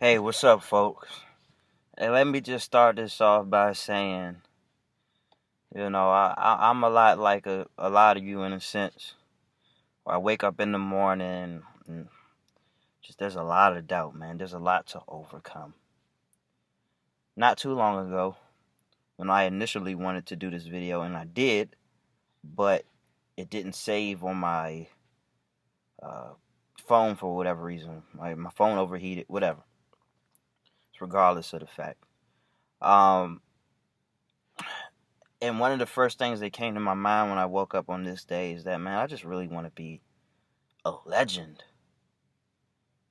Hey, what's up, folks? Hey, let me just start this off by saying, I'm a lot like a lot of you in a sense. Where I wake up in the morning and just there's a lot of doubt, man. There's a lot to overcome. Not too long ago, when I initially wanted to do this video, and I did, but it didn't save on my uh, phone for whatever reason. My phone overheated, whatever. It's regardless of the fact. Um, And one of the first things that came to my mind when I woke up on this day is that, man, I just really want to be a legend.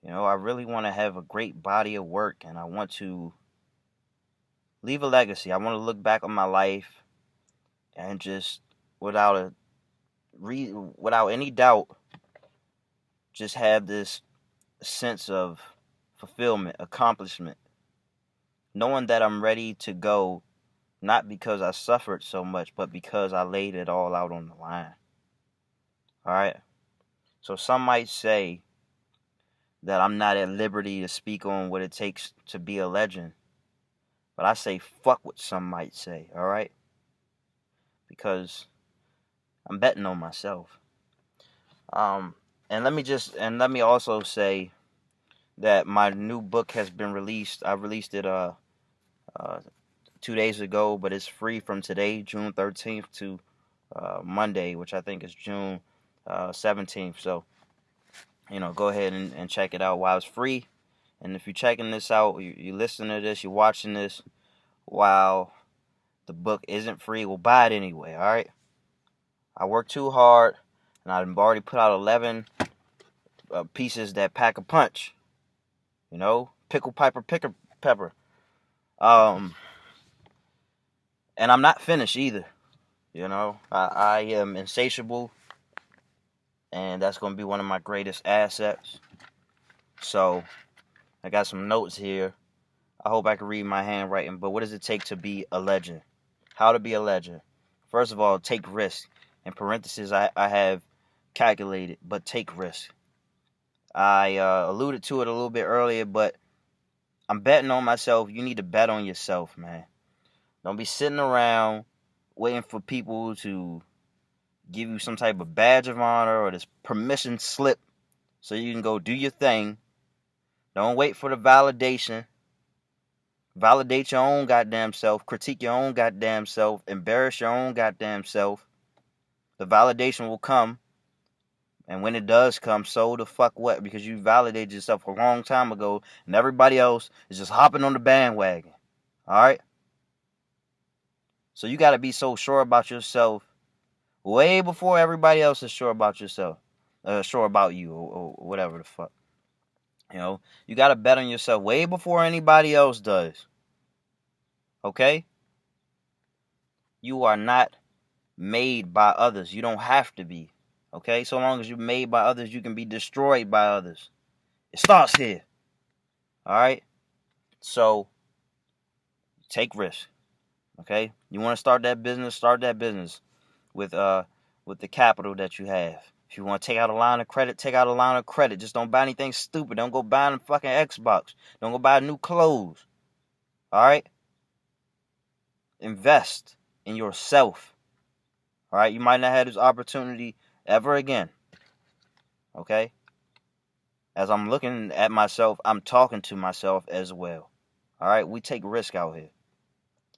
I really want to have a great body of work and I want to leave a legacy. I want to look back on my life and just without without any doubt just have this sense of fulfillment, accomplishment, knowing that I'm ready to go not because I suffered so much, but because I laid it all out on the line. All right? So some might say that I'm not at liberty to speak on what it takes to be a legend. But I say fuck what some might say, all right? Because I'm betting on myself. And let me also say that my new book has been released. I released it 2 days ago, but it's free from today, June 13th to Monday, which I think is June 17th. So, go ahead and check it out while it's free. And if you're checking this out, you listening to this, you're watching this while the book isn't free, well, buy it anyway, all right? I worked too hard, and I've already put out 11 pieces that pack a punch. Pickle, piper, picker, pepper. And I'm not finished either. I am insatiable, and that's going to be one of my greatest assets. So, I got some notes here. I hope I can read my handwriting, but what does it take to be a legend? How to be a legend? First of all, take risks. In parentheses, I have calculated, but take risks. I alluded to it a little bit earlier, but I'm betting on myself. You need to bet on yourself, man. Don't be sitting around waiting for people to give you some type of badge of honor or this permission slip so you can go do your thing. Don't wait for the validation. Validate your own goddamn self. Critique your own goddamn self. Embarrass your own goddamn self. The validation will come. And when it does come, so the fuck what? Because you validated yourself a long time ago and everybody else is just hopping on the bandwagon. Alright? So you got to be so sure about yourself way before everybody else is sure about yourself. Sure about you or whatever the fuck. You got to bet on yourself way before anybody else does. Okay? You are not made by others. You don't have to be. Okay? So long as you're made by others, you can be destroyed by others. It starts here. Alright? So, take risks. Okay? You want to start that business with the capital that you have. If you want to take out a line of credit, take out a line of credit. Just don't buy anything stupid. Don't go buying a fucking Xbox. Don't go buy new clothes. Alright? Invest in yourself. Alright? You might not have this opportunity ever again. Okay? As I'm looking at myself, I'm talking to myself as well. Alright? We take risk out here.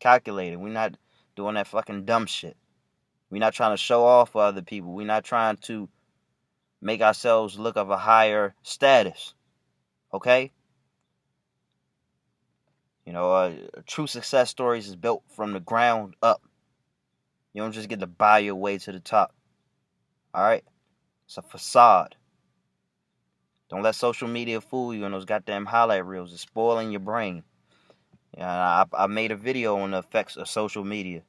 Calculated. We're not doing that fucking dumb shit. We're not trying to show off for other people. We're not trying to make ourselves look of a higher status. Okay? True success stories is built from the ground up. You don't just get to buy your way to the top. Alright? It's a facade. Don't let social media fool you and those goddamn highlight reels. It's spoiling your brain. I made a video on the effects of social media.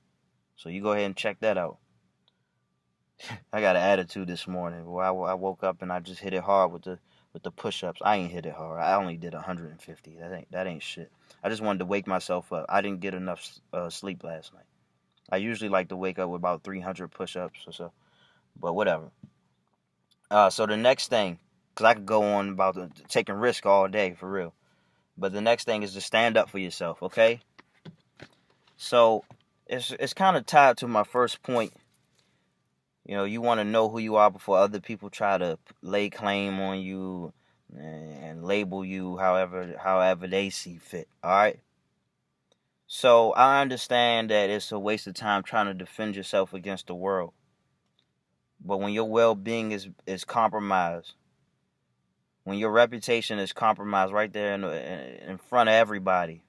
So you go ahead and check that out. I got an attitude this morning. Well, I woke up and I just hit it hard with the push-ups. I ain't hit it hard. I only did 150. That ain't shit. I just wanted to wake myself up. I didn't get enough sleep last night. I usually like to wake up with about 300 push-ups or so. But whatever. So the next thing, because I could go on about taking risk all day, for real. But the next thing is to stand up for yourself, okay? So it's kind of tied to my first point. You want to know who you are before other people try to lay claim on you and label you however they see fit. All right. So I understand that it's a waste of time trying to defend yourself against the world. But when your well-being is compromised, when your reputation is compromised right there in front of everybody,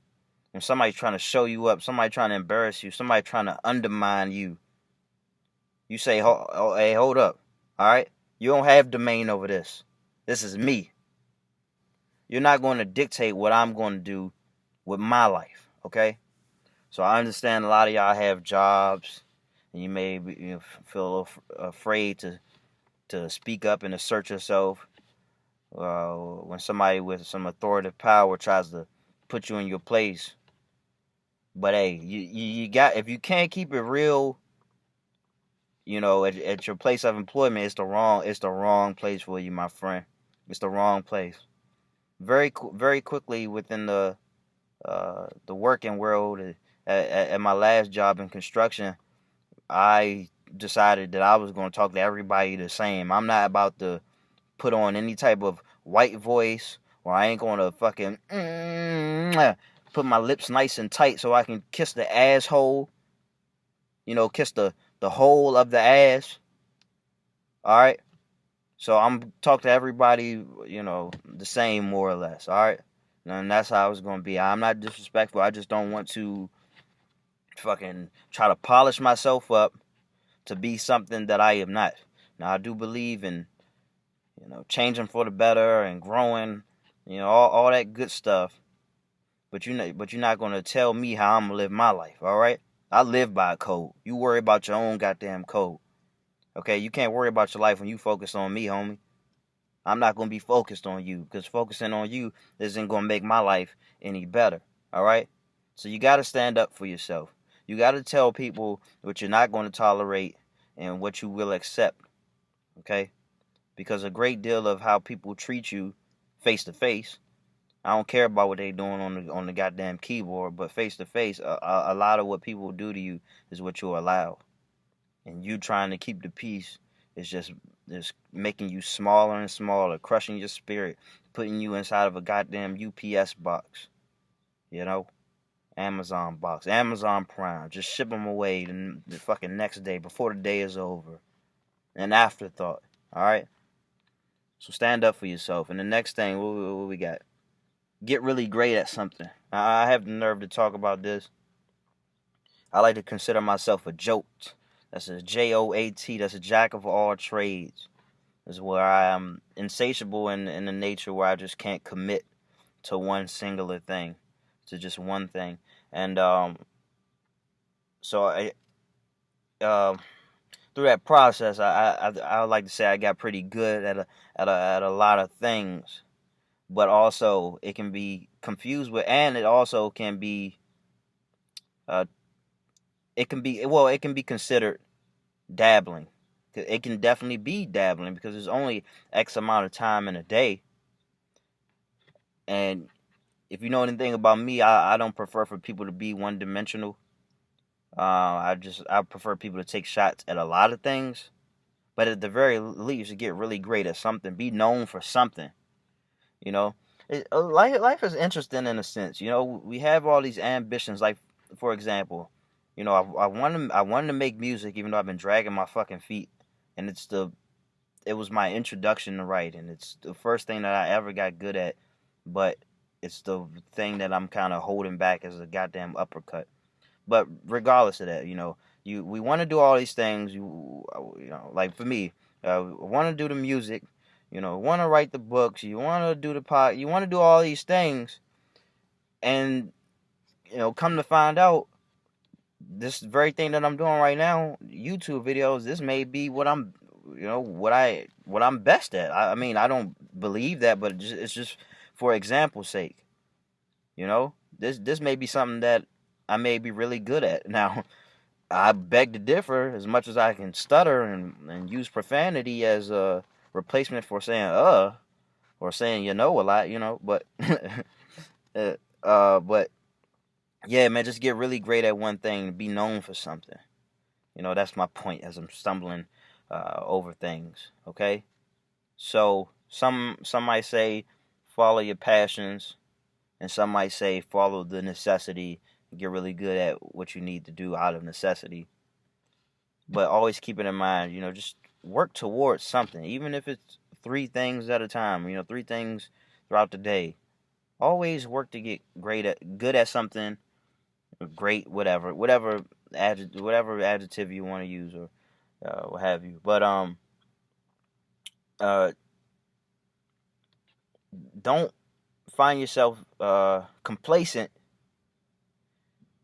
when somebody's trying to show you up, somebody trying to embarrass you, somebody trying to undermine you, you say, hey, hold up. All right? You don't have domain over this. This is me. You're not going to dictate what I'm going to do with my life, okay? So I understand a lot of y'all have jobs, and you may feel a little afraid to speak up and assert yourself when somebody with some authoritative power tries to put you in your place. But hey, you got, if you can't keep it real, at your place of employment, it's the wrong place for you, my friend. It's the wrong place. Very quickly within the working world, at my last job in construction, I decided that I was going to talk to everybody the same. I'm not about to put on any type of white voice, or I ain't going to fucking put my lips nice and tight so I can kiss the asshole. Kiss the whole of the ass. All right. So I'm talk to everybody, the same more or less. All right. And that's how it's going to be. I'm not disrespectful. I just don't want to fucking try to polish myself up to be something that I am not. Now, I do believe in, changing for the better and growing, all that good stuff. But you're not going to tell me how I'm going to live my life, all right? I live by a code. You worry about your own goddamn code. Okay, you can't worry about your life when you focus on me, homie. I'm not going to be focused on you, because focusing on you isn't going to make my life any better, all right? So you got to stand up for yourself. You got to tell people what you're not going to tolerate and what you will accept, okay? Because a great deal of how people treat you face to face, I don't care about what they're doing on the goddamn keyboard, but face to face, a lot of what people do to you is what you allow. And you trying to keep the peace is just making you smaller and smaller, crushing your spirit, putting you inside of a goddamn UPS box, Amazon box, Amazon Prime. Just ship them away the fucking next day before the day is over. An afterthought, all right? So stand up for yourself. And the next thing, what we got? Get really great at something. I have the nerve to talk about this. I like to consider myself a jolt. That's a JOAT. That's a jack of all trades. Is where I am insatiable in the nature where I just can't commit to one singular thing, to just one thing. And so I through that process, I would like to say I got pretty good at a lot of things, but also it can be confused with, and it also can be it can be considered dabbling. It can definitely be dabbling because there's only X amount of time in a day. And if you know anything about me, I don't prefer for people to be one dimensional. I prefer people to take shots at a lot of things, but at the very least, get really great at something. Be known for something. Life is interesting in a sense. We have all these ambitions. Like, for example, I wanted to make music, even though I've been dragging my fucking feet, and it was my introduction to writing. It's the first thing that I ever got good at, but it's the thing that I'm kind of holding back as a goddamn uppercut. But regardless of that, we want to do all these things. Like for me, want to do the music. Want to write the books. You want to do the pod. You want to do all these things, and come to find out, this very thing that I'm doing right now, YouTube videos, this may be what I'm, what I'm best at. I mean, I don't believe that, but it's just for example's sake. This may be something that I may be really good at. Now, I beg to differ. As much as I can stutter and use profanity as a replacement for saying or saying a lot, but But yeah, man, just get really great at one thing, be known for something. That's my point as I'm stumbling over things. Okay, so some might say follow your passions, and some might say follow the necessity. Get really good at what you need to do out of necessity. But always keep it in mind, just work towards something, even if it's three things at a time. Three things throughout the day. Always work to get good at something. Great, whatever adjective you want to use, or what have you. But uh, don't find yourself complacent.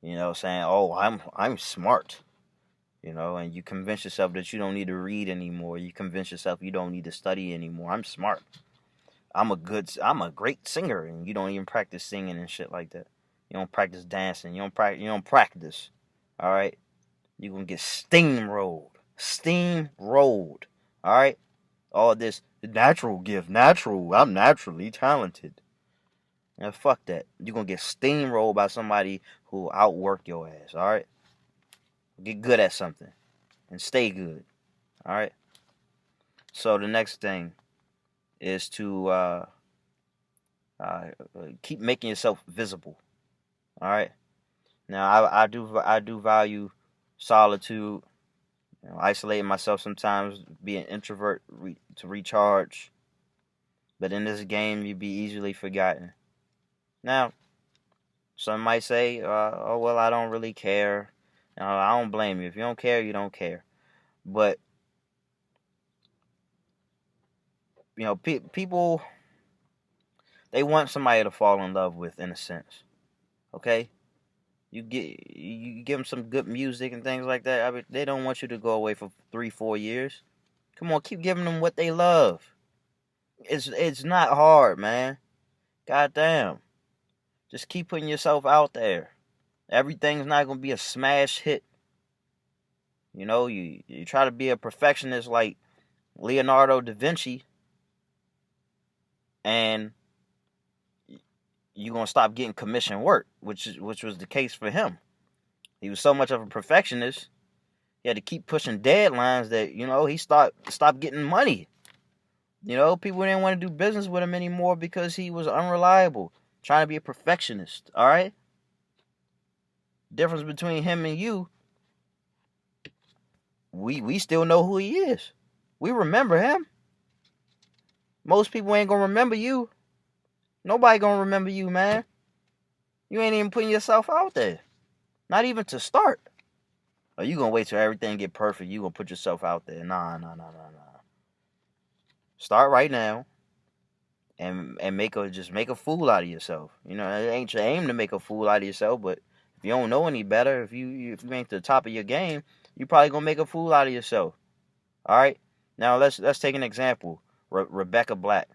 Saying, "Oh, I'm smart." And you convince yourself that you don't need to read anymore. You convince yourself you don't need to study anymore. I'm smart. I'm a great singer, and you don't even practice singing and shit like that. You don't practice dancing. You don't practice. All right, you're gonna get steamrolled. Steamrolled. All right, all this natural gift, natural. I'm naturally talented. And fuck that. You're gonna get steamrolled by somebody who will outwork your ass. All right, get good at something and stay good. All right. So the next thing is to keep making yourself visible. All right. Now I do value solitude. Isolating myself sometimes, be an introvert to recharge. But in this game, you'd be easily forgotten. Now, some might say, "Oh well, I don't really care." I don't blame you. If you don't care, you don't care. But people, they want somebody to fall in love with, in a sense. Okay, you give them some good music and things like that. I mean, they don't want you to go away for 3-4 years. Come on, keep giving them what they love. It's not hard, man. God damn. Just keep putting yourself out there. Everything's not gonna be a smash hit. You try to be a perfectionist like Leonardo da Vinci, and you're gonna stop getting commission work, which was the case for him. He was so much of a perfectionist, he had to keep pushing deadlines that he stopped getting money. People didn't want to do business with him anymore because he was unreliable, trying to be a perfectionist. All right. Difference between him and you, we still know who he is. We remember him. Most people ain't gonna remember you. Nobody gonna remember you, man. You ain't even putting yourself out there. Not even to start. Or you gonna wait till everything get perfect, you gonna put yourself out there. Nah. Start right now and make a fool out of yourself. It ain't your aim to make a fool out of yourself, but if you don't know any better, if you ain't to the top of your game, you probably gonna make a fool out of yourself. All right. Now let's take an example. Rebecca Black.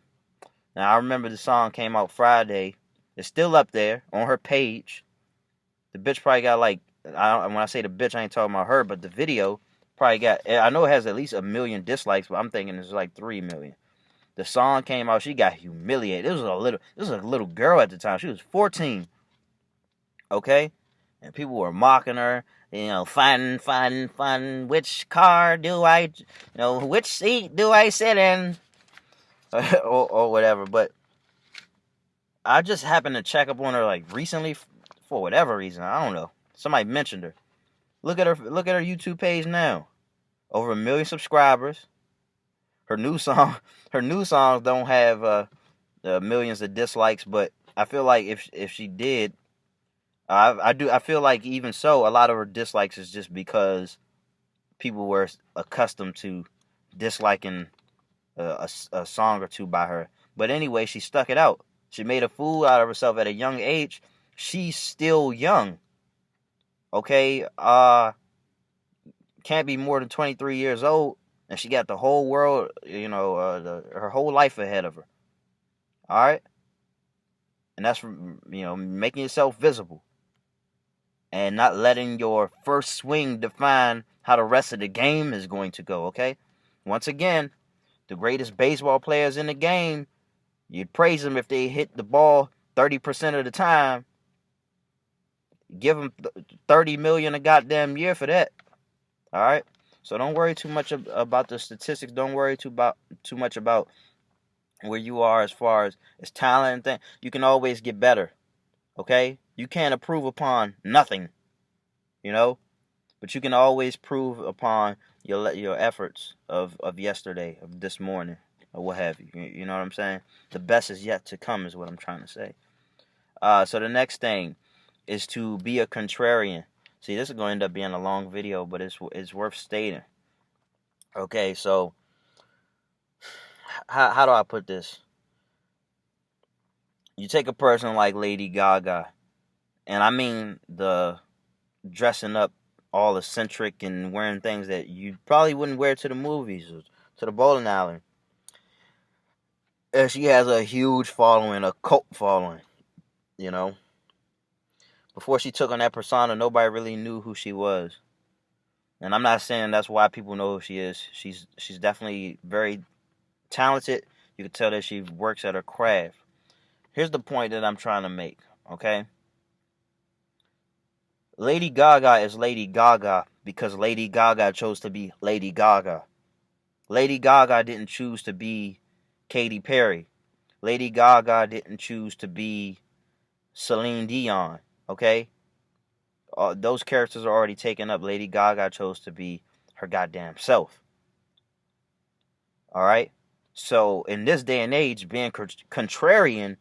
Now I remember the song came out Friday. It's still up there on her page. The bitch probably got when I say the bitch, I ain't talking about her, but the video probably got. I know it has at least 1 million dislikes, but I'm thinking it's like 3 million. The song came out, she got humiliated. This was a little girl at the time. She was 14. Okay, and people were mocking her. Fun. Which car do I, which seat do I sit in, or whatever. But I just happened to check up on her like recently, for whatever reason. I don't know. Somebody mentioned her. Look at her YouTube page now. Over 1 million subscribers. Her new songs don't have millions of dislikes, but I feel like if she did, I feel like even so, a lot of her dislikes is just because people were accustomed to disliking a song or two by her. But anyway, she stuck it out. She made a fool out of herself at a young age. She's still young. Okay, can't be more than 23 years old, and she got the whole world, her whole life ahead of her. All right, and that's from making yourself visible, and not letting your first swing define how the rest of the game is going to go. Okay, once again, the greatest baseball players in the game, you'd praise them if they hit the ball 30% of the time, give them 30 million a goddamn year for that. All right. So don't worry too much about the statistics. Don't worry too much about where you are as far as talent and things. You can always get better. Okay. You can't improve upon nothing. You know, but you can always prove upon your efforts of yesterday, of this morning, or what have you. You know what I'm saying? The best is yet to come, is what I'm trying to say. So the next thing is to be a contrarian. See, this is going to end up being a long video, but it's worth stating. Okay, so how do I put this? You take a person like Lady Gaga, and I mean the dressing up all eccentric and wearing things that you probably wouldn't wear to the movies or to the bowling alley. And she has a huge following, a cult following, you know. Before she took on that persona, nobody really knew who she was. And I'm not saying that's why people know who she is. She's definitely very talented. You can tell that she works at her craft. Here's the point that I'm trying to make, okay? Lady Gaga is Lady Gaga because Lady Gaga chose to be Lady Gaga. Lady Gaga didn't choose to be Katy Perry. Lady Gaga didn't choose to be Celine Dion, okay? Those characters are already taken up. Lady Gaga chose to be her goddamn self. All right? So, in this day and age, being contrarian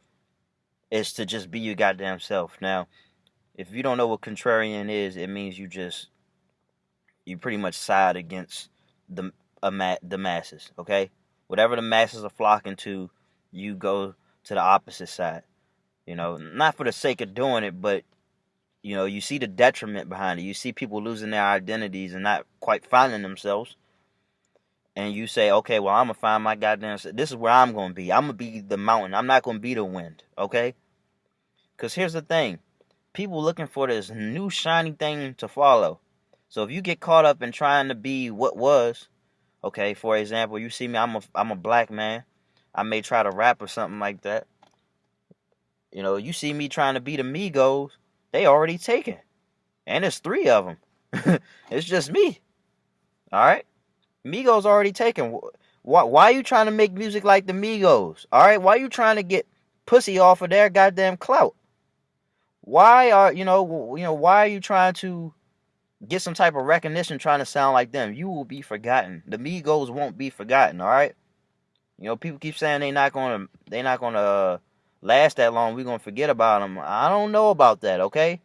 is to just be your goddamn self. Now, if you don't know what contrarian is, it means you pretty much side against the masses, okay? Whatever the masses are flocking to, you go to the opposite side. You know, not for the sake of doing it, but you know, you see the detriment behind it. You see people losing their identities and not quite finding themselves. And you say, okay, well, I'm going to find my goddamn... This is where I'm going to be. I'm going to be the mountain. I'm not going to be the wind, okay? Because here's the thing. People looking for this new shiny thing to follow. So if you get caught up in trying to be what was, okay, for example, you see me, I'm a black man. I may try to rap or something like that. You know, you see me trying to be the Migos, they already taken. And there's 3 of them. It's just me. All right? Migos already taken. Why are you trying to make music like the Migos? All right? Why are you trying to get pussy off of their goddamn clout? Why are why are you trying to get some type of recognition trying to sound like them? You will be forgotten. The Migos won't be forgotten, all right? You know, people keep saying they're not gonna last that long. We're gonna forget about them. I don't know about that, okay?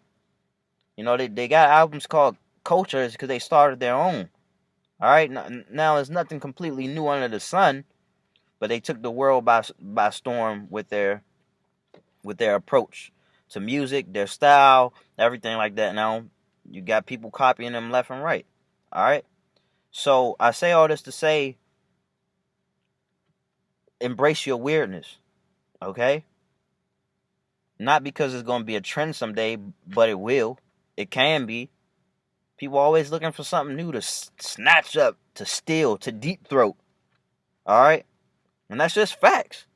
You know, they got albums called Cultures because they started their own. All right, now there's nothing completely new under the sun, but they took the world by storm with their approach to music, their style, everything like that. Now you got people copying them left and right. All right, so I say all this to say, embrace your weirdness, okay? Not because it's going to be a trend someday, but it will. It can be. People always looking for something new to snatch up, to steal, to deep throat. All right? And that's just facts.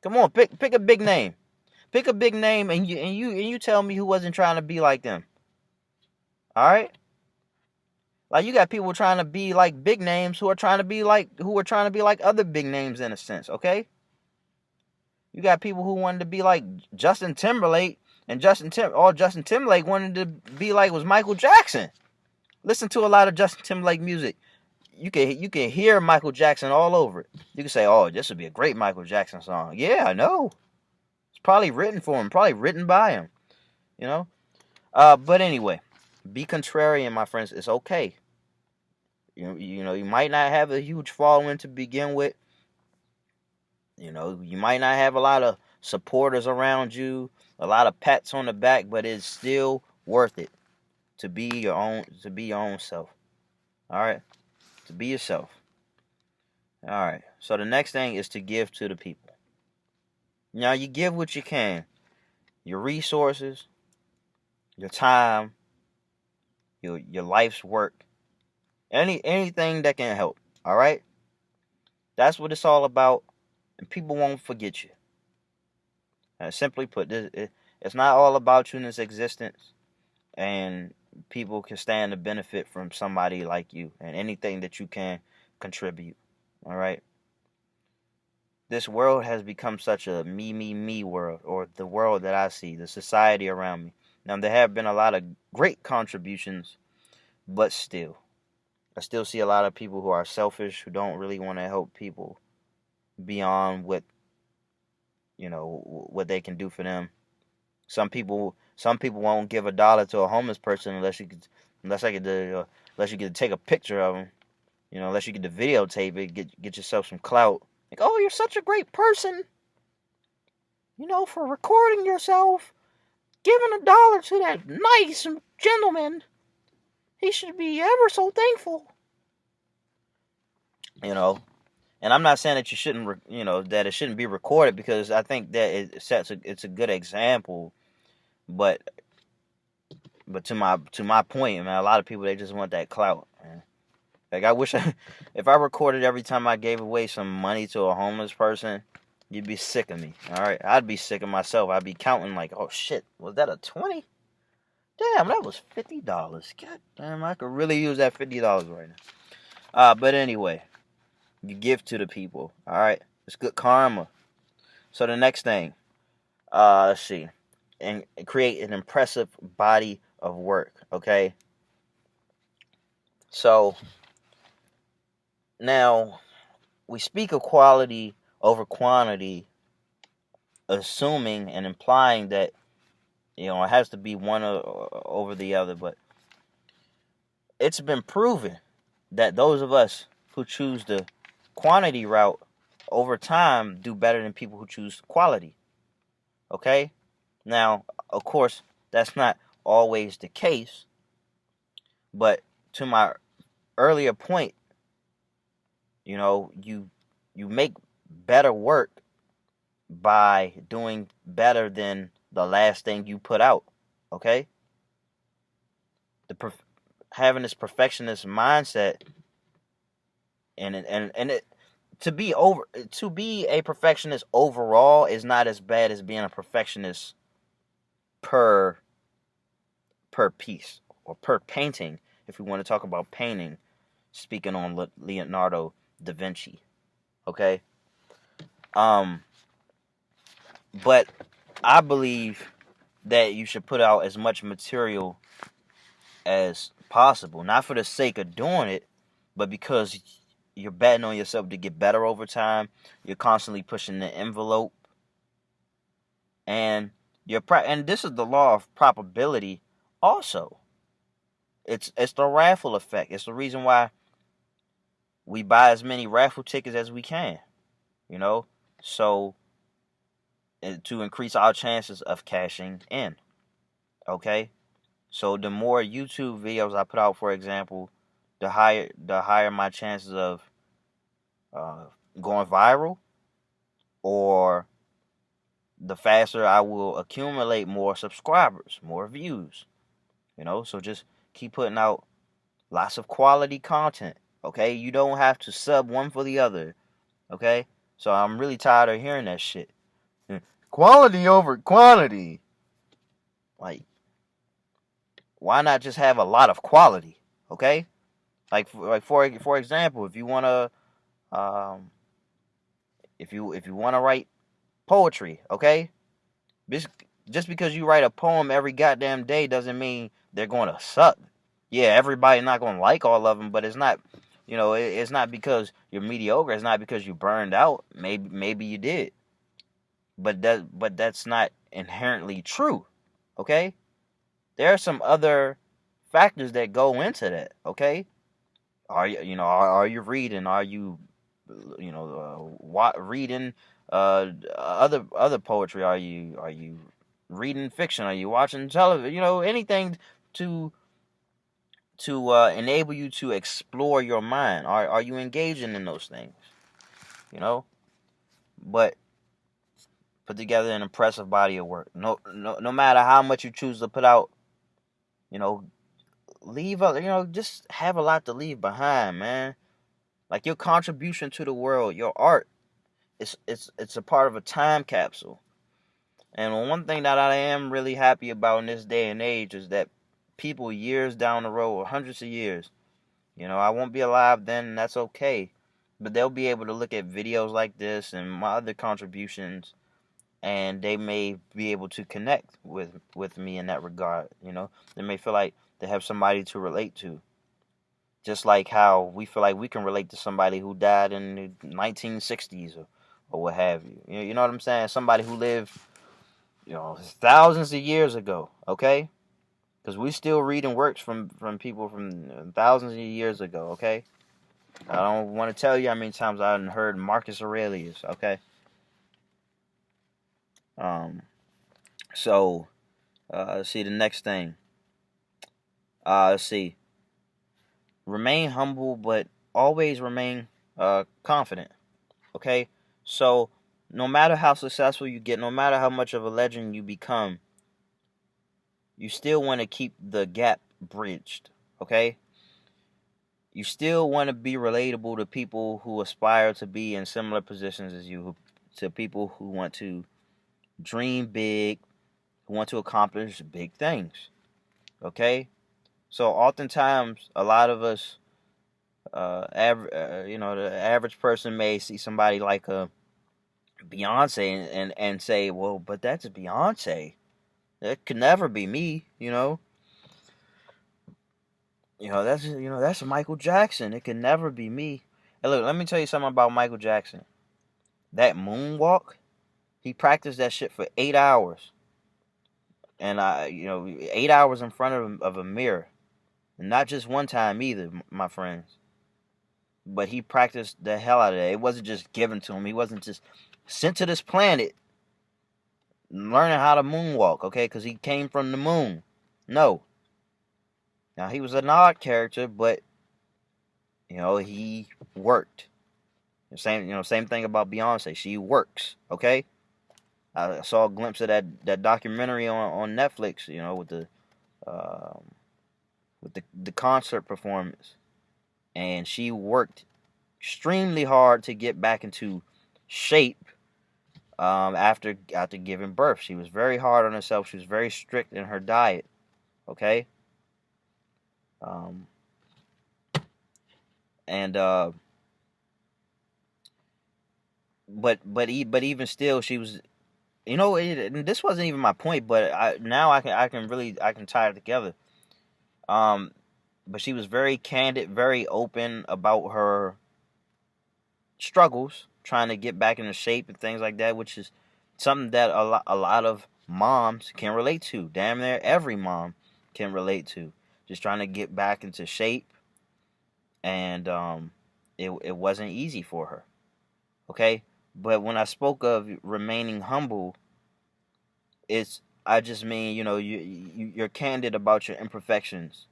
Come on, pick a big name. Pick a big name and you tell me who wasn't trying to be like them. All right? Like you got people trying to be like big names who are trying to be like other big names in a sense, okay? You got people who wanted to be like Justin Timberlake, and all Justin Timberlake wanted to be like was Michael Jackson. Listen to a lot of Justin Timberlake music. You can hear Michael Jackson all over it. You can say, "Oh, this would be a great Michael Jackson song." Yeah, I know. It's probably written for him, probably written by him. You know. But anyway, be contrarian, my friends. It's okay. You know, you might not have a huge following to begin with. You know, you might not have a lot of supporters around you, a lot of pats on the back, but it's still worth it to be your own self. All right, to be yourself. All right. So the next thing is to give to the people. Now you give what you can, your resources, your time, your life's work, anything that can help. All right. That's what it's all about, and people won't forget you. Simply put, it's not all about you in this existence, and people can stand to benefit from somebody like you and anything that you can contribute. All right. This world has become such a me world, or the world that I see, the society around me. Now, there have been a lot of great contributions, but still, I still see a lot of people who are selfish, who don't really want to help people beyond what they can do for them. Some people won't give $1 to a homeless person unless unless you get to take a picture of them. Unless you get to videotape it, get yourself some clout. Like, oh, you're such a great person, for recording yourself, giving $1 to that nice gentleman. He should be ever so thankful. And I'm not saying that you shouldn't, that it shouldn't be recorded, because I think that it's a good example. But to my point, man, a lot of people, they just want that clout, man. Like, I wish if I recorded every time I gave away some money to a homeless person, you'd be sick of me. All right, I'd be sick of myself. I'd be counting like, oh shit, was that a 20? Damn, that was $50. God damn, I could really use that $50 right now. But anyway, you give to the people. All right, it's good karma. So the next thing, let's see, and create an impressive body of work. Okay, so now we speak of quality over quantity, assuming and implying that it has to be one over the other. But it's been proven that those of us who choose the quantity route over time do better than people who choose quality. Okay? Now, of course, that's not always the case, but to my earlier point, you make better work by doing better than the last thing you put out. Okay? Having this perfectionist mindset, and it to be a perfectionist overall is not as bad as being a perfectionist per piece or per painting, if we want to talk about painting, speaking on Leonardo da Vinci. Okay? But I believe that you should put out as much material as possible, not for the sake of doing it, but because you're betting on yourself to get better over time. You're constantly pushing the envelope, and and this is the law of probability. Also, it's the raffle effect. It's the reason why we buy as many raffle tickets as we can. So to increase our chances of cashing in. Okay, so the more YouTube videos I put out, for example, the higher my chances of going viral, or the faster I will accumulate more subscribers, more views. So just keep putting out lots of quality content. Okay, you don't have to sub one for the other. Okay, so I'm really tired of hearing that shit. Quality over quantity. Like, why not just have a lot of quality? Okay, like for example, if you wanna if you wanna write poetry, okay, just because you write a poem every goddamn day doesn't mean they're going to suck. Yeah, everybody's not going to like all of them, but it's not, it's not because you're mediocre. It's not because you burned out. Maybe you did, but that's not inherently true. Okay, there are some other factors that go into that. Okay, are you reading? Are you reading other poetry? Are you reading fiction? Are you watching television? Anything to enable you to explore your mind. Are you engaging in those things? But put together an impressive body of work. No matter how much you choose to put out, just have a lot to leave behind, man. Like, your contribution to the world, your art, it's a part of a time capsule. And one thing that I am really happy about in this day and age is that people years down the road, or hundreds of years, I won't be alive then, and that's okay. But they'll be able to look at videos like this and my other contributions, and they may be able to connect with me in that regard. They may feel like they have somebody to relate to, just like how we feel like we can relate to somebody who died in the 1960s, or what have you. You know what I'm saying? Somebody who lived, thousands of years ago. Okay, because we still reading works from people from thousands of years ago. Okay, I don't want to tell you how many times I've heard Marcus Aurelius. Okay, um, so let's see the next thing. Let's see. Remain humble, but always remain confident. Okay, so no matter how successful you get, no matter how much of a legend you become, you still want to keep the gap bridged. Okay, you still want to be relatable to people who aspire to be in similar positions as you, to people who want to dream big, who want to accomplish big things. Okay, so oftentimes a lot of us, the average person may see somebody like a Beyonce and say, well, but that's Beyonce. That could never be me. That's Michael Jackson. It could never be me. Hey, look, let me tell you something about Michael Jackson. That moonwalk, he practiced that shit for 8 hours, and 8 hours in front of a mirror, and not just one time either, my friends. But he practiced the hell out of that. It wasn't just given to him. He wasn't just sent to this planet learning how to moonwalk, okay? Because he came from the moon. No. Now, he was an odd character, but, he worked. Same thing about Beyonce. She works, okay? I saw a glimpse of that documentary on Netflix, um, with the concert performance. And she worked extremely hard to get back into shape after giving birth. She was very hard on herself. She was very strict in her diet, okay? Um, and but even still, she was, this wasn't even my point, but I can tie it together. Um, but she was very candid, very open about her struggles trying to get back into shape and things like that, which is something that a lot of moms can relate to. Damn near every mom can relate to. Just trying to get back into shape, and it wasn't easy for her. Okay, but when I spoke of remaining humble, I just mean, you're candid about your imperfections.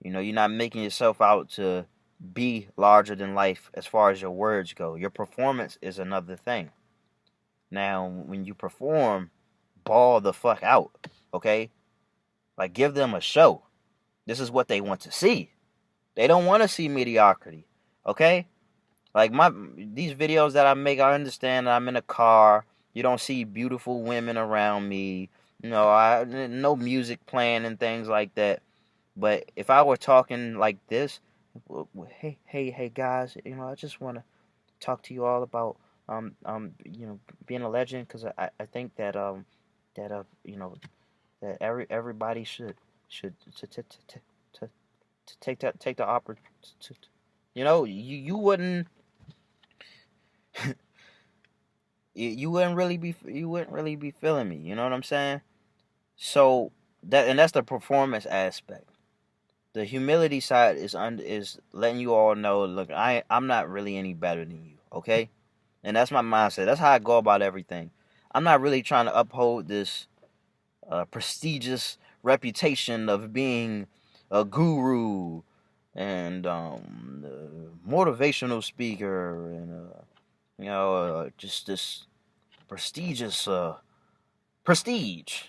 You're not making yourself out to be larger than life as far as your words go. Your performance is another thing. Now, when you perform, ball the fuck out, okay? Like, give them a show. This is what they want to see. They don't want to see mediocrity, okay? Like, these videos that I make, I understand that I'm in a car. You don't see beautiful women around me. No music playing and things like that. But if I were talking like this, hey guys, I just want to talk to you all about being a legend, because I think that that everybody should to take the opportunity. You wouldn't you wouldn't really be feeling me. You know what I'm saying? So that's the performance aspect. The humility side is letting you all know, look, I'm not really any better than you, okay? And that's my mindset. That's how I go about everything. I'm not really trying to uphold this prestigious reputation of being a guru and motivational speaker and just this prestigious prestige,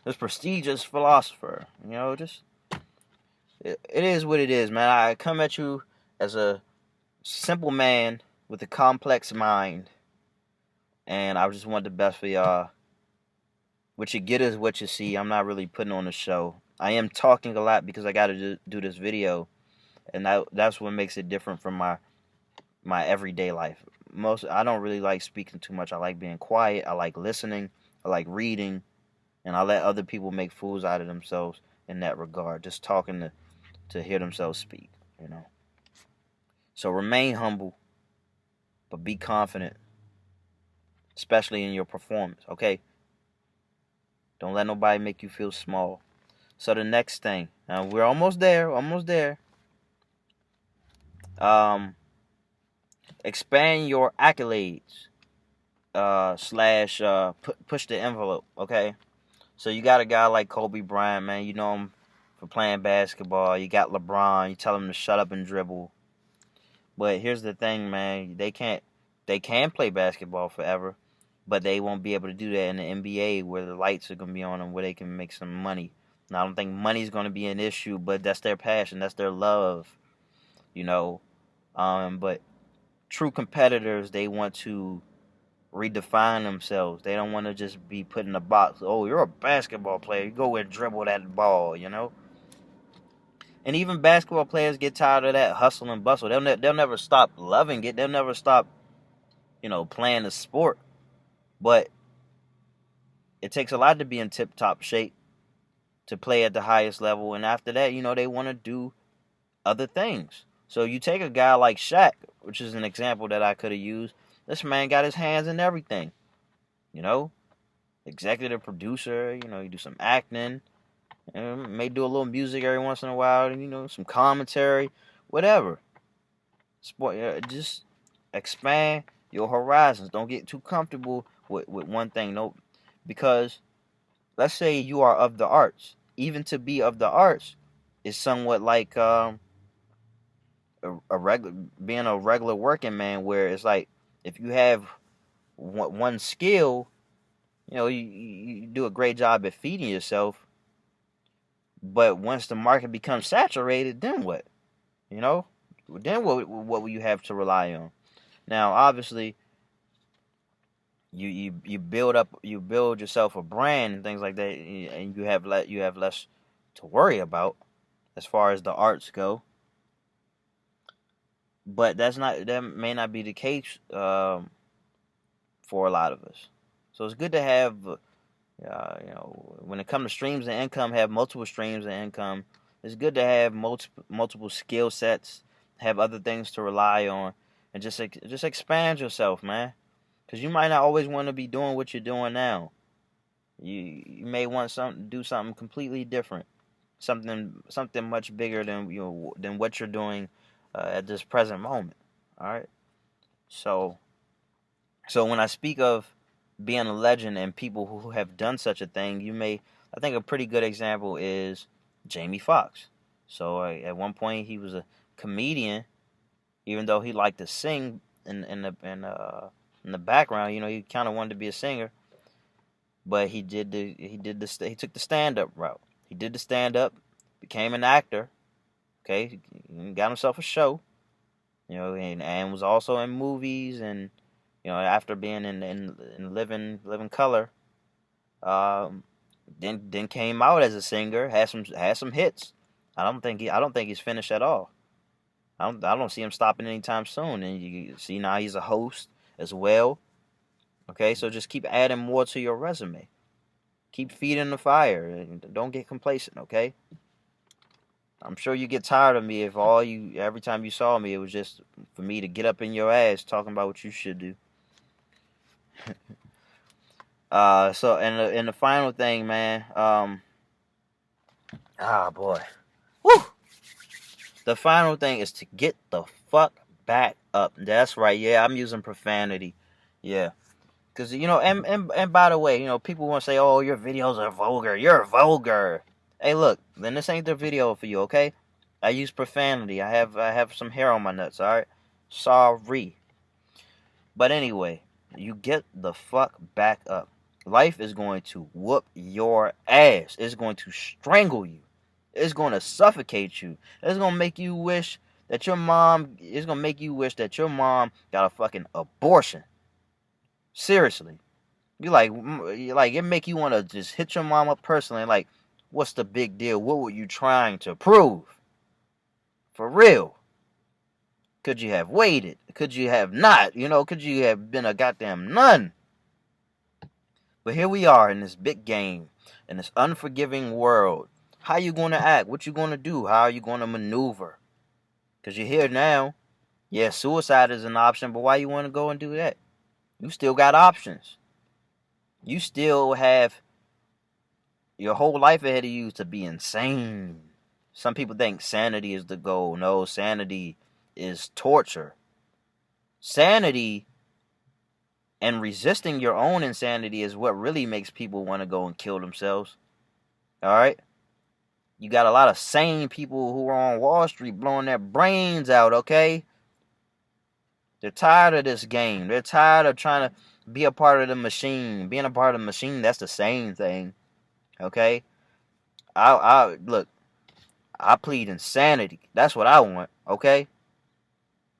this prestigious philosopher. Just it is what it is, man. I come at you as a simple man with a complex mind, and I just want the best for y'all. What you get is what you see. I'm not really putting on a show. I am talking a lot because I got to do this video, and that's what makes it different from my everyday life. I don't really like speaking too much. I like being quiet. I like listening. I like reading, and I let other people make fools out of themselves in that regard. Just talking to hear themselves speak, you know. So remain humble, but be confident, especially in your performance. Okay, don't let nobody make you feel small. So the next thing, now we're almost there, almost there. Um, expand your accolades. Slash push the envelope. Okay, so you got a guy like Kobe Bryant, man. You know him for playing basketball. You got LeBron. You tell him to shut up and dribble. But here's the thing, man. They can play basketball forever, but they won't be able to do that in the NBA where the lights are gonna be on them, where they can make some money. Now I don't think money's gonna be an issue, but that's their passion. That's their love. You know. But true competitors, they want to redefine themselves. They don't want to just be put in a box. Oh, you're a basketball player. You go and dribble that ball, you know? And even basketball players get tired of that hustle and bustle. They'll never stop loving it. They'll never stop, playing the sport. But it takes a lot to be in tip-top shape to play at the highest level. And after that, they want to do other things. So you take a guy like Shaq, which is an example that I could have used. This man got his hands in everything, executive producer, you do some acting, may do a little music every once in a while, and some commentary, whatever. Sport, just expand your horizons. Don't get too comfortable with one thing. No, because let's say you are of the arts. Even to be of the arts is somewhat like being a regular working man, where it's like if you have one skill, you do a great job at feeding yourself. But once the market becomes saturated, then what? Then what will you have to rely on? Now, obviously, you build yourself a brand and things like that, and you have less to worry about as far as the arts go. But that may not be the case for a lot of us. So it's good to have, when it comes to streams of income, have multiple streams of income. It's good to have multiple skill sets, have other things to rely on, and just expand yourself, man. Because you might not always want to be doing what you're doing now. You may want do something completely different, something much bigger than what you're doing at this present moment. All right. So when I speak of being a legend and people who have done such a thing, I think a pretty good example is Jamie Foxx. So at one point he was a comedian, even though he liked to sing in the background. He kind of wanted to be a singer, but he took the stand up route. He did the stand up, became an actor. Okay, he got himself a show. And was also in movies, and after being in Living Color, then came out as a singer, had some hits. I don't think he's finished at all. I don't see him stopping anytime soon. And you see now he's a host as well. Okay, so just keep adding more to your resume. Keep feeding the fire, and don't get complacent. Okay. I'm sure you get tired of me if every time you saw me, it was just for me to get up in your ass talking about what you should do. So and the final thing, man. Boy, woo. The final thing is to get the fuck back up. That's right. Yeah, I'm using profanity. Yeah, because and by the way, people want to say, "Oh, your videos are vulgar. You're vulgar." Hey, look, then this ain't the video for you, okay? I use profanity. I have some hair on my nuts, alright? Sorry. But anyway, you get the fuck back up. Life is going to whoop your ass. It's going to strangle you. It's going to suffocate you. It's going to make you wish that your mom got a fucking abortion. Seriously. You like it make you want to just hit your mama personally. Like, what's the big deal? What were you trying to prove? For real. Could you have waited? Could you have not? Could you have been a goddamn nun? But here we are in this big game, in this unforgiving world. How you going to act? What you going to do? How are you going to maneuver? Because you're here now. Yeah, suicide is an option, but why you want to go and do that? You still got options. You still have your whole life ahead of you to be insane. Some people think sanity is the goal. No, sanity is torture. Sanity and resisting your own insanity is what really makes people want to go and kill themselves. All right? You got a lot of sane people who are on Wall Street blowing their brains out, okay? They're tired of this game. They're tired of trying to be a part of the machine. Being a part of the machine, that's the same thing, okay? Look, I plead insanity. That's what I want, okay?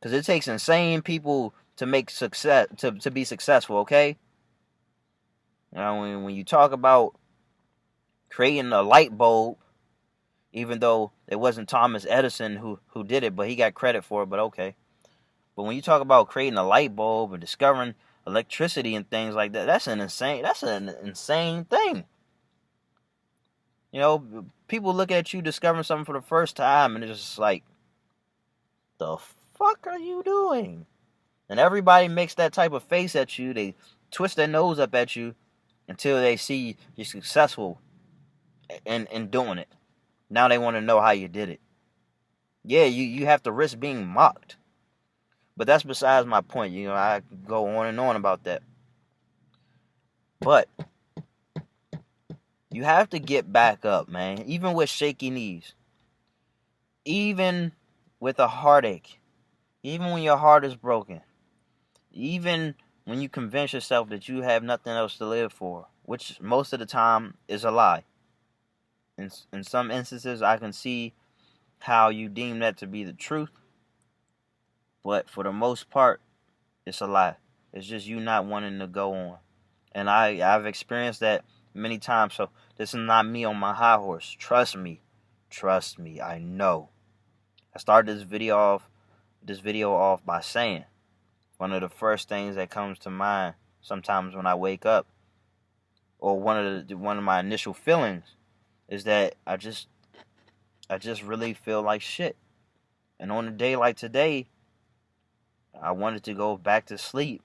Because it takes insane people to make success, to be successful, okay? When you talk about creating a light bulb, even though it wasn't Thomas Edison who did it, but he got credit for it, but okay. But when you talk about creating a light bulb and discovering electricity and things like that, that's an insane thing. People look at you discovering something for the first time and it's just like, the fuck are you doing? And everybody makes that type of face at you. They twist their nose up at you until they see you're successful in doing it. Now they want to know how you did it. Yeah, you have to risk being mocked. But that's besides my point. I could go on and on about that. But you have to get back up, man. Even with shaky knees. Even with a heartache. Even when your heart is broken. Even when you convince yourself that you have nothing else to live for. Which most of the time is a lie. In some instances, I can see how you deem that to be the truth. But for the most part, it's a lie. It's just you not wanting to go on. And I've experienced that many times. So this is not me on my high horse. Trust me. Trust me. I know. I started this video off by saying one of the first things that comes to mind sometimes when I wake up, or one of my initial feelings, is that I just really feel like shit. And on a day like today, I wanted to go back to sleep.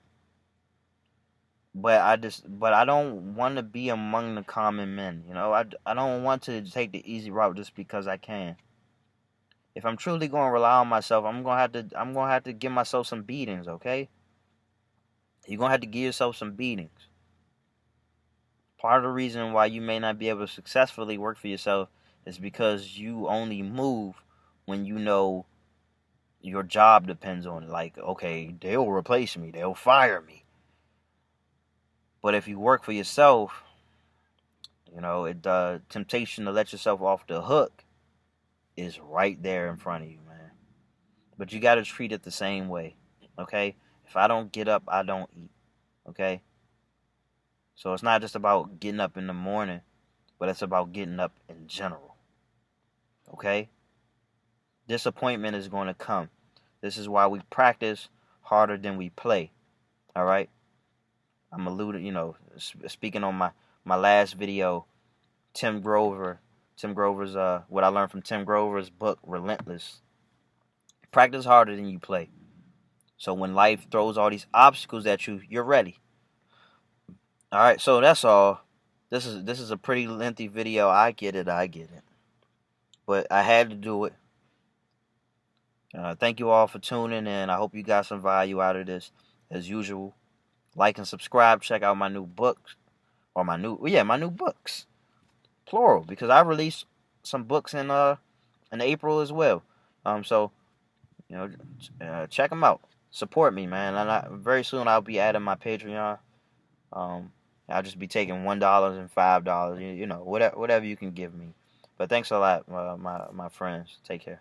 But I don't want to be among the common men. I don't want to take the easy route just because I can. If I'm truly going to rely on myself, I'm going to have to give myself some beatings, okay? You're going to have to give yourself some beatings. Part of the reason why you may not be able to successfully work for yourself is because you only move when you know your job depends on it. Like, okay, they'll replace me, they'll fire me. But if you work for yourself, the temptation to let yourself off the hook is right there in front of you, man. But you got to treat it the same way, okay? If I don't get up, I don't eat, okay? So it's not just about getting up in the morning, but it's about getting up in general, okay? Disappointment is going to come. This is why we practice harder than we play, all right? I'm speaking on my last video, Tim Grover's, what I learned from Tim Grover's book, Relentless. Practice harder than you play. So when life throws all these obstacles at you, you're ready. All right, so that's all. This is a pretty lengthy video. I get it. But I had to do it. Thank you all for tuning in. I hope you got some value out of this. As usual, like and subscribe. Check out my new books. Or my new books. Plural, because I released some books in April as well. So check them out. Support me, man. And very soon I'll be adding my Patreon. I'll just be taking $1 and $5. Whatever you can give me. But thanks a lot, my friends. Take care.